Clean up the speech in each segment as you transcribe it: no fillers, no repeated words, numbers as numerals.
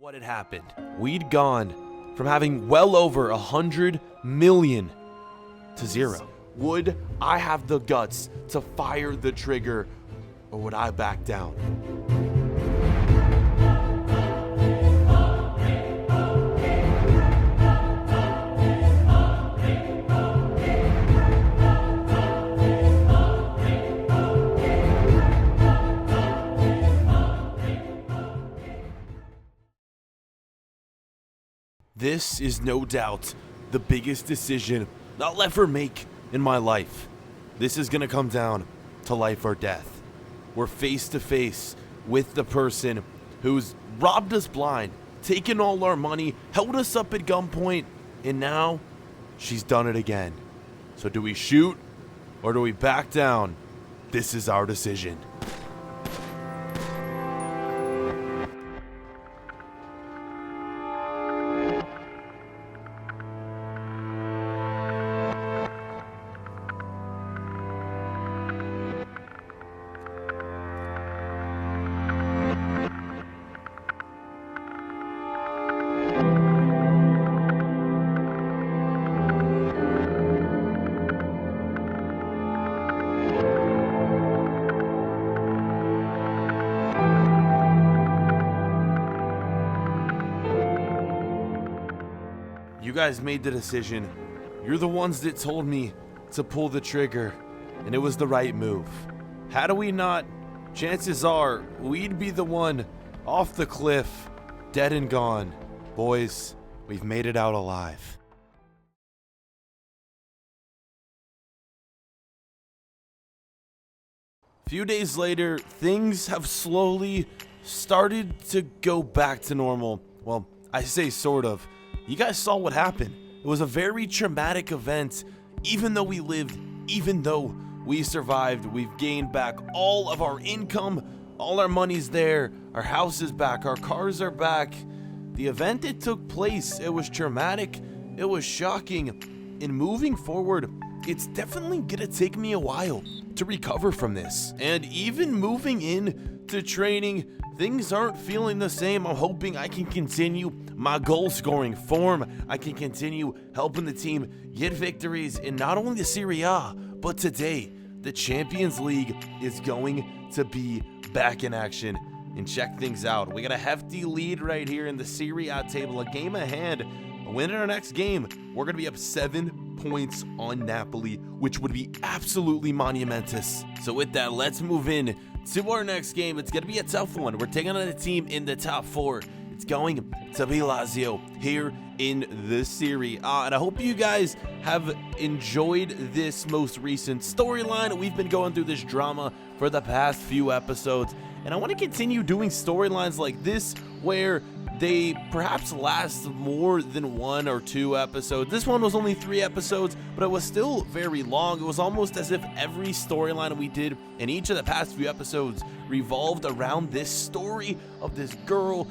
What had happened? We'd gone from having well over 100 million to zero. Would I have the guts to fire the trigger, or would I back down? This is no doubt the biggest decision I'll ever make in my life. This is gonna come down to life or death. We're face to face with the person who's robbed us blind, taken all our money, held us up at gunpoint, and now she's done it again. So do we shoot or do we back down? This is our decision. You guys made the decision. You're the ones that told me to pull the trigger, and it was the right move. Had we not, chances are we'd be the one off the cliff, dead and gone. Boys, we've made it out alive. A few days later, things have slowly started to go back to normal. Well, I say sort of. You guys saw what happened. It was a very traumatic event. Even though we lived, even though we survived, we've gained back all of our income, all our money's there, our house is back, our cars are back. The event that took place, it was traumatic, it was shocking. And moving forward, it's definitely gonna take me a while to recover from this. And even moving in to training, things aren't feeling the same. I'm hoping I can continue my goal scoring form. I can continue helping the team get victories in not only the Serie A, but today, the Champions League is going to be back in action. And check things out. We got a hefty lead right here in the Serie A table, a game ahead. A win in our next game, we're going to be up 7 points on Napoli, which would be absolutely monumentous. So with that, let's move in to our next game. It's going to be a tough one. We're taking on a team in the top 4. It's going to be Lazio here in the Serie A. And I hope you guys have enjoyed this most recent storyline. We've been going through this drama for the past few episodes, and I want to continue doing storylines like this where they perhaps last more than 1 or 2 episodes. This one was only 3 episodes, but it was still very long. It was almost as if every storyline we did in each of the past few episodes revolved around this story of this girl.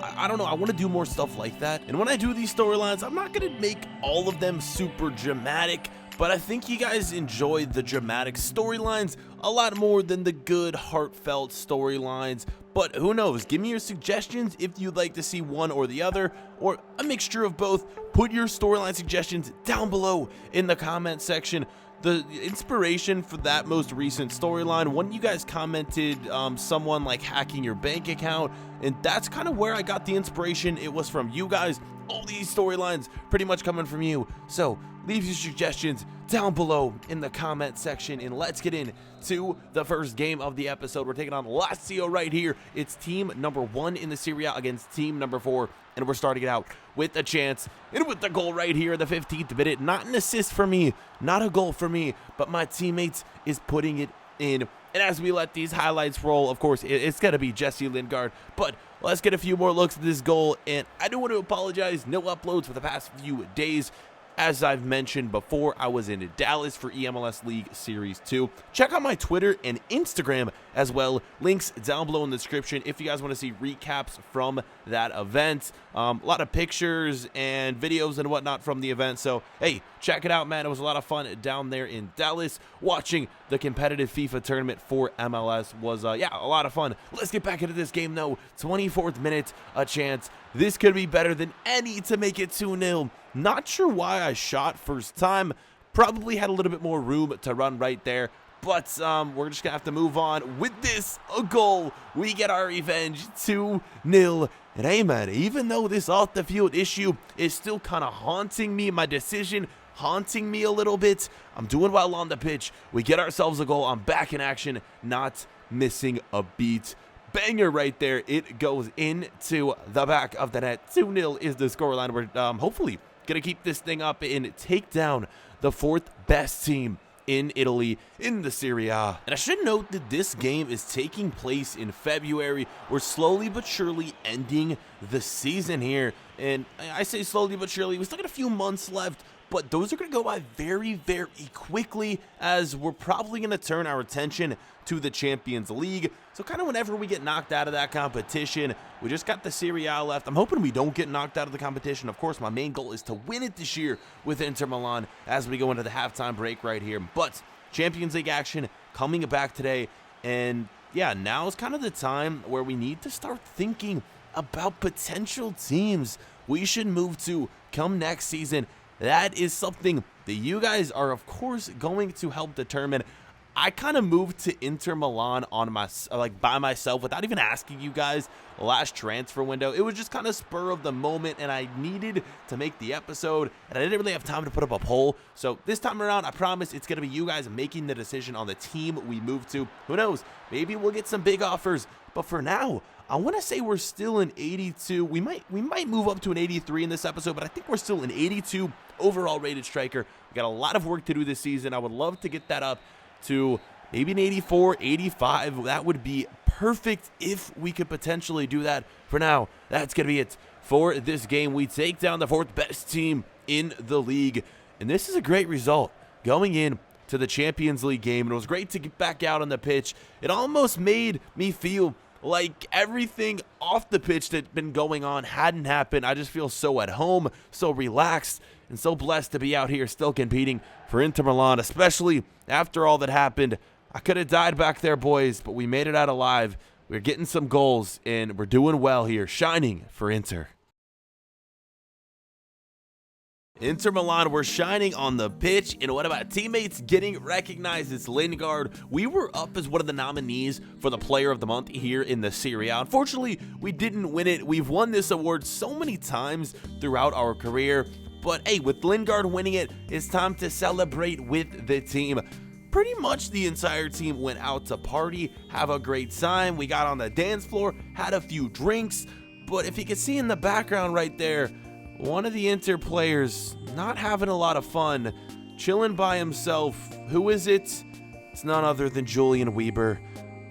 I don't know, I want to do more stuff like that. And when I do these storylines, I'm not going to make all of them super dramatic, but I think you guys enjoy the dramatic storylines a lot more than the good, heartfelt storylines. But who knows? Give me your suggestions if you'd like to see one or the other, or a mixture of both. Put your storyline suggestions down below in the comment section. The inspiration for that most recent storyline, one you guys commented someone like hacking your bank account, and that's kind of where I got the inspiration. It was from you guys. All these storylines pretty much coming from you. So leave your suggestions down below in the comment section, and let's get into the first game of the episode. We're taking on Lazio right here. It's team number 1 in the Serie A against team number 4, and we're starting it out with a chance and with the goal right here in the 15th minute. Not an assist for me, not a goal for me, but my teammates is putting it in. And as we let these highlights roll, of course, it's going to be Jesse Lingard. But let's get a few more looks at this goal. And I do want to apologize, no uploads for the past few days. as I've mentioned before, I was in Dallas for EMLS League Series 2. Check out my Twitter and Instagram as well. Links down below in the description if you guys want to see recaps from that event. A lot of pictures and videos and whatnot from the event. So, hey, check it out, man. It was a lot of fun down there in Dallas. Watching the competitive FIFA tournament for MLS was, yeah, a lot of fun. Let's get back into this game, though. 24th minute, a chance. This could be better than any to make it 2-0. Not sure why I shot first time. Probably had a little bit more room to run right there. But we're just going to have to move on. With this, a goal. We get our revenge. 2-0. And hey, man, even though this off-the-field issue is still kind of haunting me, my decision haunting me a little bit, I'm doing well on the pitch. We get ourselves a goal. I'm back in action, not missing a beat. Banger right there. It goes into the back of the net. 2-0 is the scoreline. We're hopefully going to keep this thing up and take down the 4th best team in Italy in the Serie A. And I should note that this game is taking place in February. We're slowly but surely ending the season here. And I say slowly but surely. We still got a few months left, but those are going to go by very, very quickly, as we're probably going to turn our attention to the Champions League. So kind of whenever we get knocked out of that competition, we just got the Serie A left. I'm hoping we don't get knocked out of the competition. Of course, my main goal is to win it this year with Inter Milan as we go into the halftime break right here. But Champions League action coming back today. And yeah, now is kind of the time where we need to start thinking about potential teams we should move to come next season. That is something that you guys are, of course, going to help determine. I kind of moved to Inter Milan on by myself without even asking you guys last transfer window. It was just kind of spur of the moment, and I needed to make the episode, and I didn't really have time to put up a poll. So this time around, I promise it's going to be you guys making the decision on the team we move to. Who knows? Maybe we'll get some big offers, but for now, I want to say we're still an 82. We might move up to an 83 in this episode, but I think we're still an 82 overall rated striker. We got a lot of work to do this season. I would love to get that up to maybe an 84, 85. That would be perfect if we could potentially do that. For now, that's going to be it for this game. We take down the 4th best team in the league, and this is a great result going in to the Champions League game. And it was great to get back out on the pitch. It almost made me feel like everything off the pitch that's been going on hadn't happened. I just feel so at home, so relaxed, and so blessed to be out here still competing for Inter Milan, especially after all that happened. I could have died back there, boys, but we made it out alive. We're getting some goals, and we're doing well here, shining for Inter. Inter Milan, we're shining on the pitch, and what about teammates getting recognized? It's Lingard. We were up as one of the nominees for the Player of the Month here in the Serie A. Unfortunately, we didn't win it. We've won this award so many times throughout our career, but hey, with Lingard winning it, it's time to celebrate with the team. Pretty much the entire team went out to party, have a great time. We got on the dance floor, had a few drinks, but if you can see in the background right there, one of the Inter players not having a lot of fun, chilling by himself. Who is it? It's none other than Julian Weber.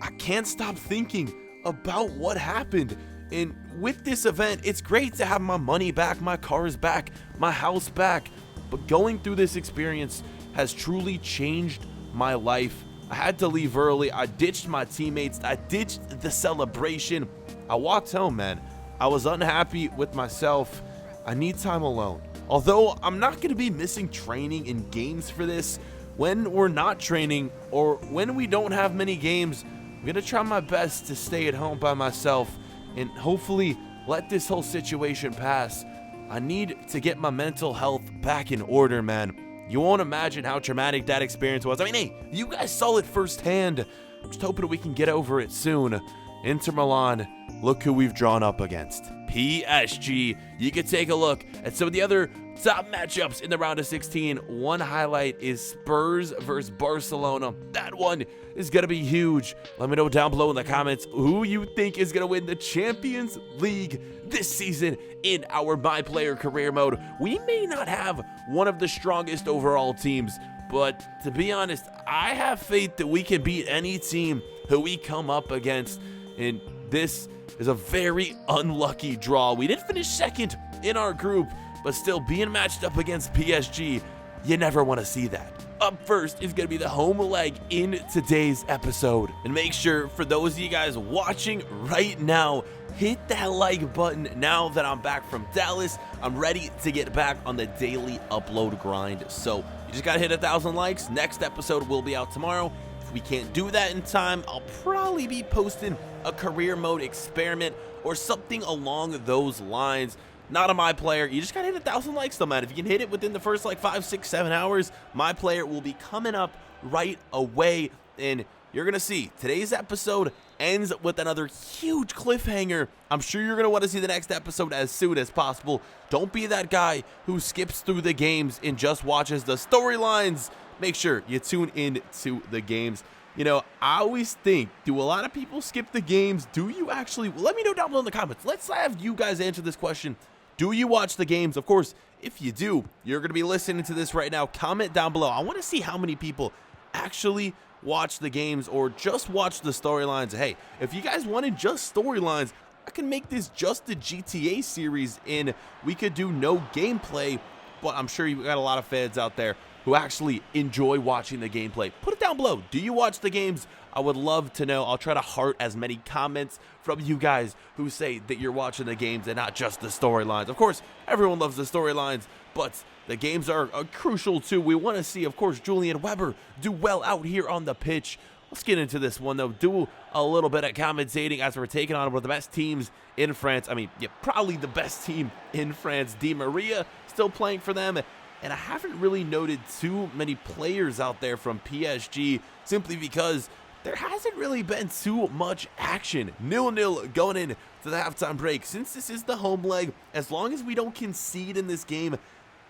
I can't stop thinking about what happened. And with this event, it's great to have my money back, my cars back, my house back. But going through this experience has truly changed my life. I had to leave early. I ditched my teammates. I ditched the celebration. I walked home, man. I was unhappy with myself. I need time alone. Although I'm not going to be missing training and games for this, when we're not training or when we don't have many games, I'm going to try my best to stay at home by myself and hopefully let this whole situation pass. I need to get my mental health back in order, man. You won't imagine how traumatic that experience was. I mean, hey, you guys saw it firsthand. I'm just hoping we can get over it soon. Inter Milan, look who we've drawn up against. PSG. You can take a look at some of the other top matchups in the round of 16. One highlight is Spurs versus Barcelona. That one is going to be huge. Let me know down below in the comments who you think is going to win the Champions League this season in our My Player career mode. We may not have one of the strongest overall teams, but to be honest, I have faith that we can beat any team who we come up against. And this is a very unlucky draw. We did finish second in our group, but still being matched up against PSG, you never want to see that. Up first is going to be the home leg in today's episode. And make sure, for those of you guys watching right now, hit that like button. Now that I'm back from Dallas, I'm ready to get back on the daily upload grind. So you just got to hit 1,000 likes. Next episode will be out tomorrow. If we can't do that in time, I'll probably be posting a career mode experiment or something along those lines. Not a My Player. You just gotta hit 1,000 likes though, man. If you can hit it within the first like 5, 6, 7 hours, My Player will be coming up right away. And you're gonna see today's episode ends with another huge cliffhanger. I'm sure you're gonna want to see the next episode as soon as possible. Don't be that guy who skips through the games and just watches the storylines. Make sure you tune in to the games. You know, I always think, do a lot of people skip the games? Do you actually? Let me know down below in the comments. Let's have you guys answer this question. Do you watch the games? Of course, if you do, you're going to be listening to this right now. Comment down below. I want to see how many people actually watch the games or just watch the storylines. Hey, if you guys wanted just storylines, I can make this just a GTA series and we could do no gameplay, but I'm sure you got a lot of fans out there who actually enjoy watching the gameplay. Put it down below. Do you watch the games? I would love to know. I'll try to heart as many comments from you guys who say that you're watching the games and not just the storylines. Of course, everyone loves the storylines, but the games are crucial too. We want to see, of course, Julian Weber do well out here on the pitch. Let's get into this one, though. Do a little bit of commentating as we're taking on one of the best teams in France. I mean, yeah, probably the best team in France. Di Maria still playing for them. And I haven't really noted too many players out there from PSG simply because there hasn't really been too much action. 0-0 going into the halftime break. Since this is the home leg, as long as we don't concede in this game,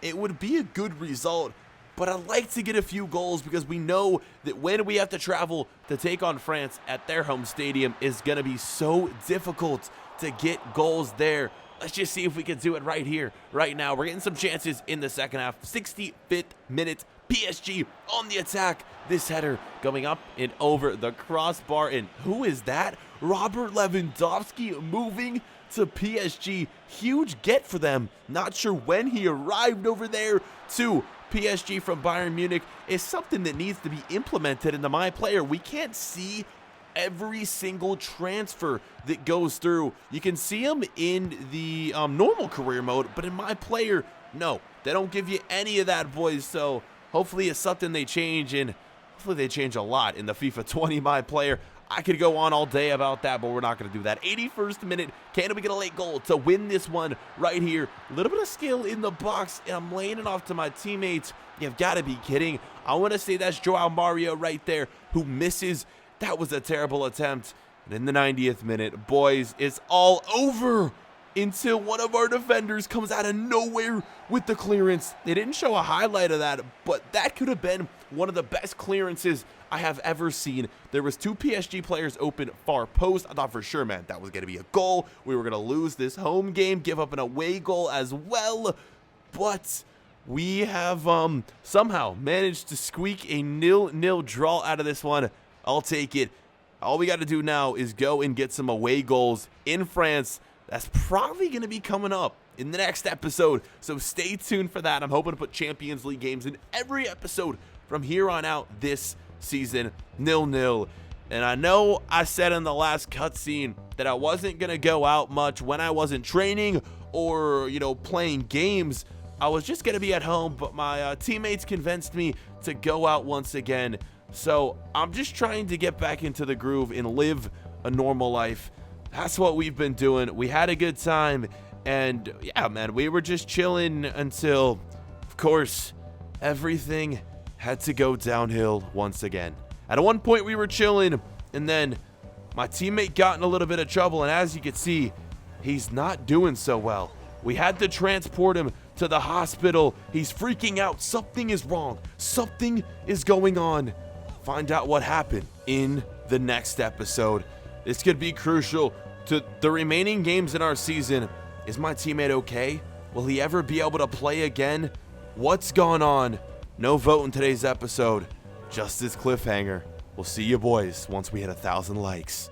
it would be a good result. But I'd like to get a few goals because we know that when we have to travel to take on France at their home stadium is going to be so difficult to get goals there. Let's just see if we can do it right here, right now. We're getting some chances in the second half. 65th minute, PSG on the attack. This header going up and over the crossbar. And who is that? Robert Lewandowski moving to PSG. Huge get for them. Not sure when he arrived over there to PSG from Bayern Munich. Is something that needs to be implemented in the My Player. We can't see every single transfer that goes through. You can see them in the normal career mode, but in My Player, no, they don't give you any of that, boys. So hopefully it's something they change, and hopefully they change a lot in the FIFA 20 My Player. I could go on all day about that, but we're not going to do that. 81st minute, can we get a late goal to win this one right here? A little bit of skill in the box, and I'm laying it off to my teammates. You've got to be kidding. I want to say that's Joao Mario right there who misses. That was a terrible attempt. And in the 90th minute, boys, it's all over until one of our defenders comes out of nowhere with the clearance. They didn't show a highlight of that, but that could have been one of the best clearances I have ever seen. There was 2 PSG players open far post. I thought for sure, man, that was going to be a goal. We were going to lose this home game, give up an away goal as well. But we have somehow managed to squeak a 0-0 draw out of this one. I'll take it. All we got to do now is go and get some away goals in France. That's probably going to be coming up in the next episode, so stay tuned for that. I'm hoping to put Champions League games in every episode from here on out this season. 0-0. And I know I said in the last cutscene that I wasn't going to go out much when I wasn't training or, you know, playing games. I was just going to be at home, but my teammates convinced me to go out once again. So I'm just trying to get back into the groove and live a normal life. That's what we've been doing. We had a good time, and yeah, man, we were just chilling until, of course, everything had to go downhill once again. At one point we were chilling, and then my teammate got in a little bit of trouble, and as you can see, he's not doing so well. We had to transport him to the hospital. He's freaking out. Something is wrong. Something is going on. Find out what happened in the next episode. This could be crucial to the remaining games in our season. Is my teammate okay? Will he ever be able to play again? What's going on? No vote in today's episode. Just this cliffhanger. We'll see you boys once we hit 1,000 likes.